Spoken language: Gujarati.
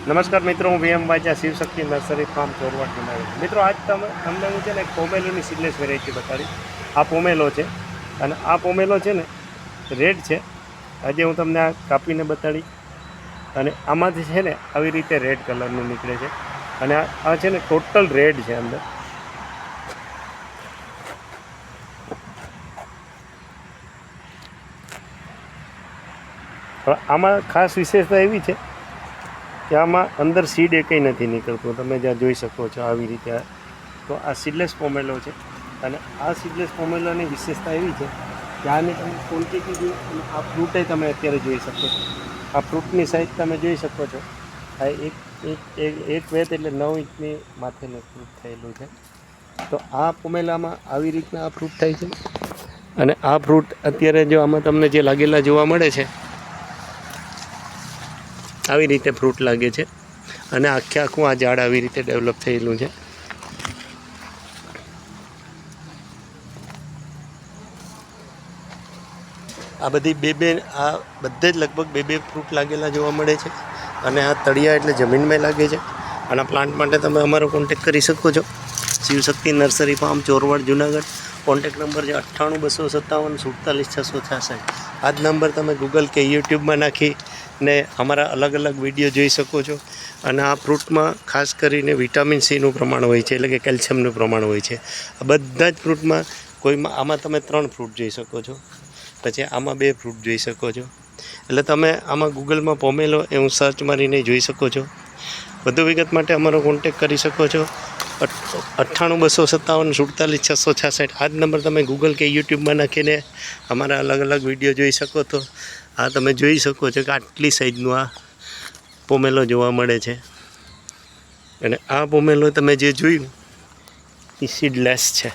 નમસ્કાર મિત્રો, હું VM વાજા શિવશક્તિ નર્સરી ફાર્મ ચોરવાડ જુનાગઢ. મિત્રો આજ તમને હું છે ને એક પોમેલોની સીડલેસ વેરાયટી બતાડી. આ પોમેલો છે અને આ પોમેલો છે ને રેડ છે. આજે હું તમને આ કાપીને બતાડી અને આમાંથી છે ને આવી રીતે રેડ કલરનું નીકળે છે અને આ છે ને ટોટલ રેડ છે અંદર. હવે આમાં ખાસ વિશેષતા એવી છે કે આમાં અંદર સીડ એકઈ નથી નીકળતું. તમે જ્યાં જોઈ શકો છો આવી રીતે. તો આ સીડલેસ પોમેલો છે અને આ સીડલેસ પોમેલોની વિશેષતા એવી છે કે આની તમે ક્વોન્ટિટી જો અને આ ફ્રૂટે તમે અત્યારે જોઈ શકો છો. આ ફ્રૂટની સાઇઝ તમે જોઈ શકો છો. આ એક વેત એટલે 9 ઇંચની માથેનું ફ્રૂટ થયેલું છે. તો આ પોમેલામાં આવી રીતના આ ફ્રૂટ થાય છે અને આ ફ્રૂટ અત્યારે જો આમાં તમને જે લાગેલા જોવા મળે છે આવી રીતે ફ્રૂટ લાગે છે અને આખું આ ઝાડ આવી રીતે ડેવલપ થયેલું છે. આ બધી આ બધે જ લગભગ બે ફ્રૂટ લાગેલા જોવા મળે છે અને આ તળિયા એટલે જમીનમાં લાગે છે. અને પ્લાન્ટ માટે તમે અમારો કોન્ટેક કરી શકો છો. Shivshakti nursery farm Chorwad Junagadh. Contact number છે 98-257-47-666. આ જ નંબર તમે ગૂગલ કે યુટ્યુબમાં નાખીને અમારા અલગ અલગ વિડીયો જોઈ શકો છો. અને આ ફ્રૂટમાં ખાસ કરીને વિટામિન સીનું પ્રમાણ હોય છે, એટલે કે કેલ્શિયમનું પ્રમાણ હોય છે. આ બધા જ ફ્રૂટમાં આમાં તમે 3 ફ્રૂટ જોઈ શકો છો, પછી આમાં 2 ફ્રૂટ જોઈ શકો છો. એટલે તમે આમાં ગૂગલમાં પોમેલો એવું સર્ચ મારીને જોઈ શકો છો. વધુ વિગત માટે અમારો કોન્ટેક કરી શકો છો 98-257-47-666. આ જ નંબર તમે ગૂગલ કે યુટ્યુબમાં નાખીને અમારા અલગ અલગ વિડીયો જોઈ શકો. તો આ તમે જોઈ શકો છો કે આટલી સાઈઝનું આ પોમેલો જોવા મળે છે. અને આ પોમેલો તમે જે જોયું એ સીડલેસ છે.